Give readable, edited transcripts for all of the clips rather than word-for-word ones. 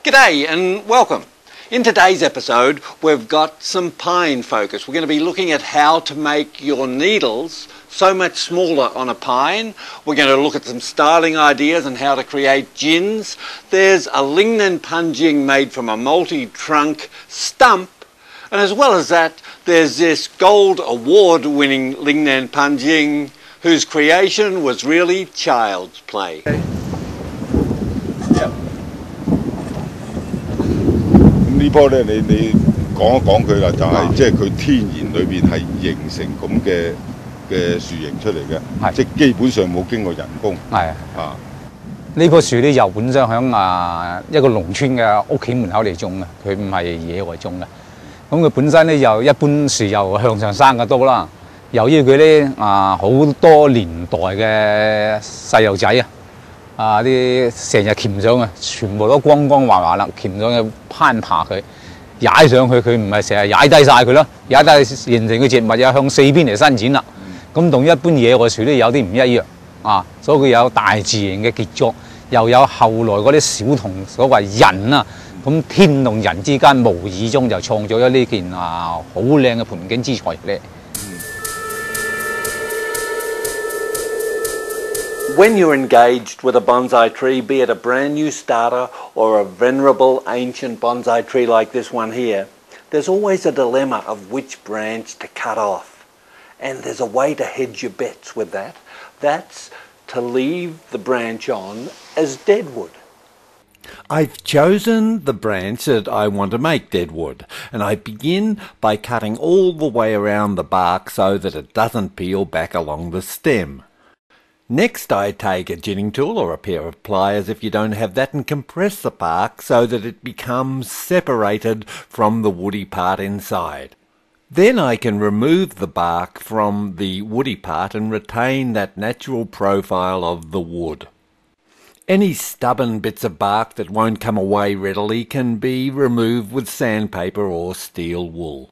G'day and welcome. In today's episode we've got some pine focus. We're going to be looking at how to make your needles so much smaller on a pine. We're going to look at some styling ideas and how to create gins. There's a lignin punging made from a multi-trunk stump, and as well as that there's this gold award winning lignin punging whose creation was really child's play. Yep. 呢棵咧，你講一講佢啦，就係即係佢天然裏邊係形成咁嘅樹形出嚟嘅，即係基本上冇經過人工。係啊，呢棵樹咧又本身響一個農村嘅屋企門口嚟種嘅，佢唔係野外種嘅。咁佢本身咧又一般樹又向上生嘅多啦。由於佢咧好多年代嘅細路仔啲成日鉗上啊，全部都光光滑滑啦，鉗上去攀爬佢，踩上去佢唔係成日踩低晒佢咯，踩低形成嘅植物又向四邊嚟伸展啦。咁同一般野外樹咧有啲唔一樣所以佢有大自然嘅傑作，又有後來嗰啲小童所謂人咁天同人之間無意中就創造咗呢件好靚嘅盆景之材咧。When you're engaged with a bonsai tree, be it a brand new starter or a venerable ancient bonsai tree like this one here, there's always a dilemma of which branch to cut off. And there's a way to hedge your bets with that. That's to leave the branch on as deadwood. I've chosen the branch that I want to make deadwood, and I begin by cutting all the way around the bark so that it doesn't peel back along the stem. Next I take a ginning tool or a pair of pliers if you don't have that and compress the bark so that it becomes separated from the woody part inside. Then I can remove the bark from the woody part and retain that natural profile of the wood. Any stubborn bits of bark that won't come away readily can be removed with sandpaper or steel wool.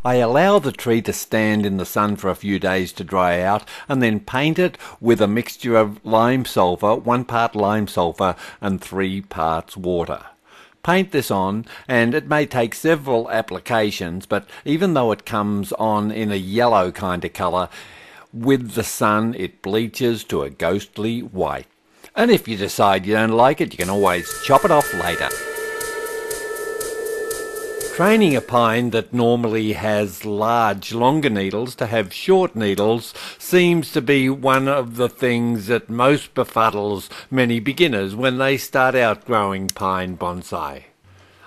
I allow the tree to stand in the sun for a few days to dry out and then paint it with a mixture of lime sulphur, 1 part lime sulphur and 3 parts water. Paint this on and it may take several applications, but even though it comes on in a yellow kind of colour, with the sun it bleaches to a ghostly white. And if you decide you don't like it, you can always chop it off later. Training a pine that normally has large, longer needles to have short needles seems to be one of the things that most befuddles many beginners when they start out growing pine bonsai.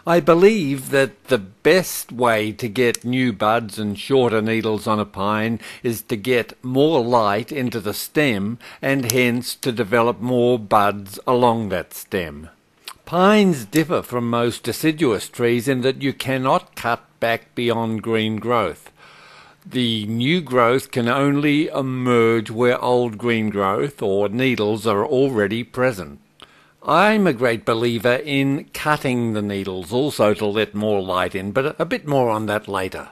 I believe that the best way to get new buds and shorter needles on a pine is to get more light into the stem and hence to develop more buds along that stem. Pines differ from most deciduous trees in that you cannot cut back beyond green growth. The new growth can only emerge where old green growth or needles are already present. I'm a great believer in cutting the needles also to let more light in, but a bit more on that later.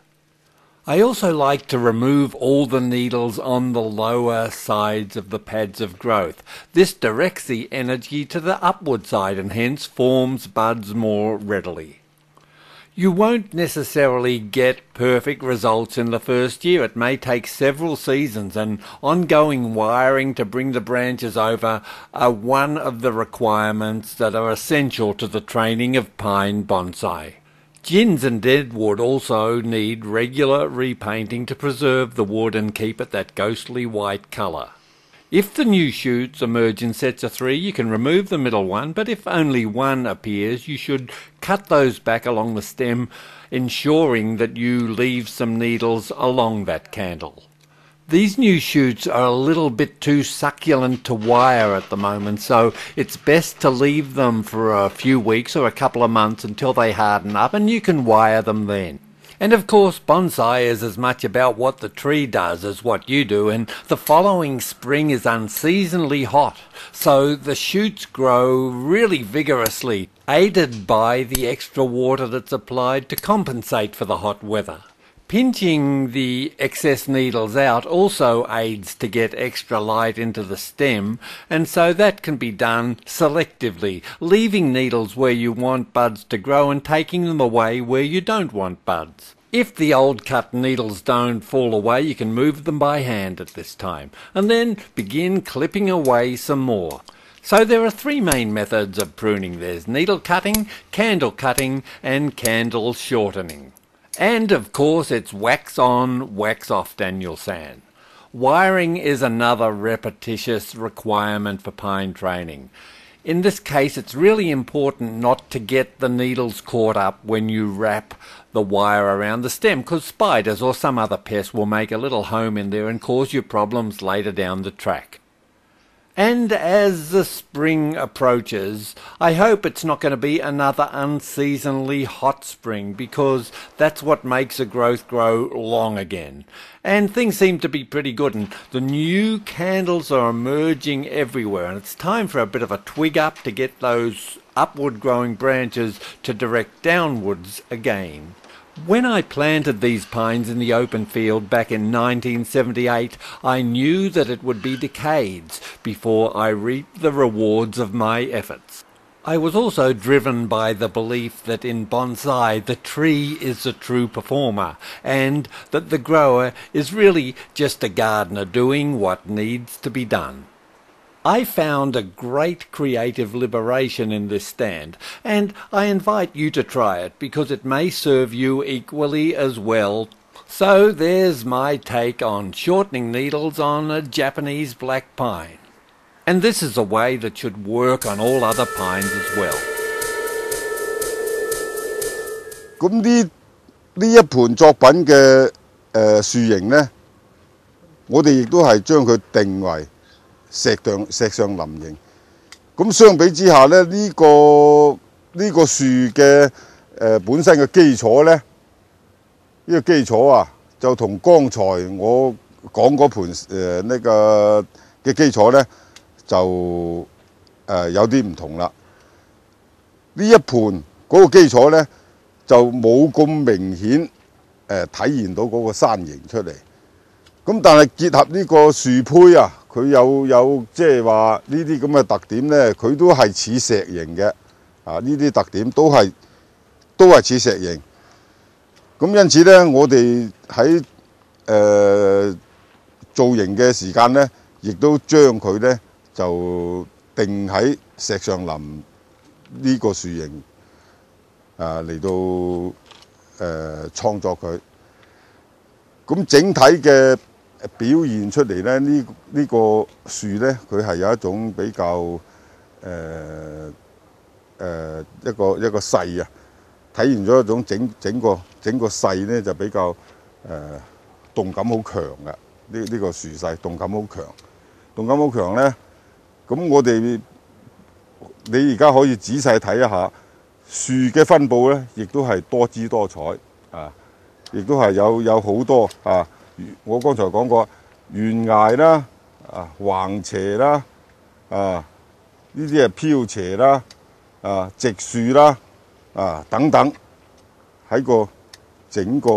I also like to remove all the needles on the lower sides of the pads of growth. This directs the energy to the upward side and hence forms buds more readily. You won't necessarily get perfect results in the first year. It may take several seasons, and ongoing wiring to bring the branches over are one of the requirements that are essential to the training of pine bonsai. Gins and deadwood also need regular repainting to preserve the wood and keep it that ghostly white colour. If the new shoots emerge in sets of 3, you can remove the middle one, but if only one appears, you should cut those back along the stem, ensuring that you leave some needles along that candle. These new shoots are a little bit too succulent to wire at the moment, so it's best to leave them for a few weeks or a couple of months until they harden up, and you can wire them then. And of course bonsai is as much about what the tree does as what you do, and the following spring is unseasonably hot, so the shoots grow really vigorously, aided by the extra water that's applied to compensate for the hot weather. Pinching the excess needles out also aids to get extra light into the stem, and so that can be done selectively, leaving needles where you want buds to grow and taking them away where you don't want buds. If the old cut needles don't fall away, you can move them by hand at this time, and then begin clipping away some more. So there are three main methods of pruning. There's needle cutting, candle cutting, and candle shortening. And of course it's wax on, wax off Daniel San. Wiring is another repetitious requirement for pine training. In this case it's really important not to get the needles caught up when you wrap the wire around the stem, because spiders or some other pest will make a little home in there and cause you problems later down the track. And as the spring approaches, I hope it's not going to be another unseasonably hot spring, because that's what makes a growth grow long again. And things seem to be pretty good, and the new candles are emerging everywhere, and it's time for a bit of a twig up to get those upward growing branches to direct downwards again. When I planted these pines in the open field back in 1978, I knew that it would be decades before I reaped the rewards of my efforts. I was also driven by the belief that in bonsai the tree is the true performer, and that the grower is really just a gardener doing what needs to be done. I found a great creative liberation in this stand, and I invite you to try it because it may serve you equally as well. So there's my take on shortening needles on a Japanese black pine. And this is a way that should work on all other pines as well. 咁呢一盤作品嘅樹形呢，我哋亦都係將佢定為石上林形。咁相比之下咧，呢個樹嘅本身嘅基礎咧，呢個基礎啊，就同剛才我講嗰盤呢個嘅基礎咧，就有啲唔同啦。呢一盤嗰個基礎咧，就冇咁明顯體現到嗰個山形出嚟。咁但係結合呢個樹胚啊，佢有即係話呢啲咁嘅特點咧，佢都係似石形嘅。啊，呢啲特點都係似石形。咁因此咧，我哋喺造型嘅時間咧，亦都將佢咧就定喺石上林呢個樹形嚟到創作佢。咁整體嘅表現出嚟咧，呢個樹咧，佢係有一種比較一個勢啊，體現咗一種整個勢咧就比較動感好強嘅。呢個樹勢動感好強咧。咁你而家可以仔細睇一下樹嘅分佈咧，亦都係多姿多彩啊，亦都係有好多啊。我剛才講過懸崖啦，啊橫斜啦，啊呢啲係飄斜啦，啊直樹啦，啊等等，喺個整個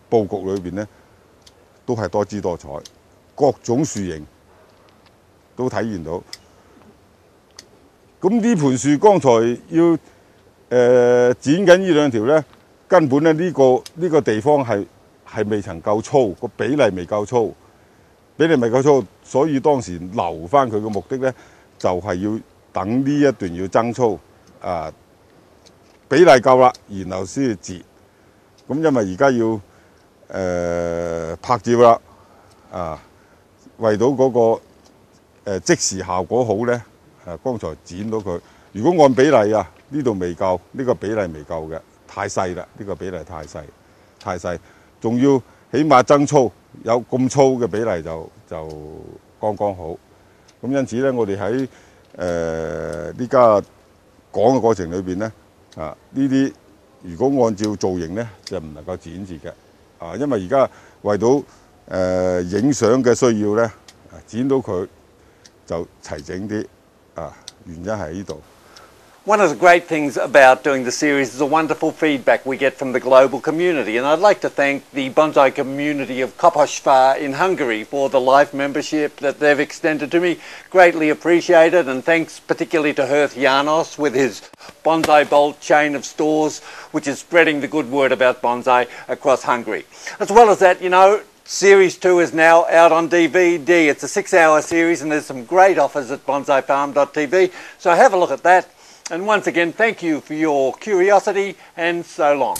佈局裏邊咧，都係多姿多彩，各種樹形都體現到。咁呢盤樹剛才要剪緊呢兩條咧，根本咧呢個地方係未曾夠粗，個比例未夠粗，所以當時留翻佢嘅目的咧，就係要等呢一段要增粗，啊比例夠啦，然後先至截。咁因為而家要拍照啦，啊為到嗰個即時效果好咧，剛才剪到佢。如果按比例啊，呢度未夠，呢個比例未夠嘅，太細啦，呢個比例太細。仲要起碼增粗，有咁粗嘅比例就剛剛好。咁因此咧，我哋喺呢家講嘅過程裏邊咧，啊呢啲如果按照造型咧，就唔能夠剪接嘅。啊，因為而家為到影相嘅需要咧，剪到佢就齊整啲。啊，原因係呢度。One of the great things about doing the series is the wonderful feedback we get from the global community, and I'd like to thank the bonsai community of Kaposvár in Hungary for the life membership that they've extended to me. Greatly appreciated, and thanks particularly to Herth Janos with his Bonsai Bolt chain of stores, which is spreading the good word about bonsai across Hungary. As well as that, you know, Series 2 is now out on DVD. It's a 6-hour series, and there's some great offers at bonsaifarm.tv, so have a look at that. And once again, thank you for your curiosity, and so long.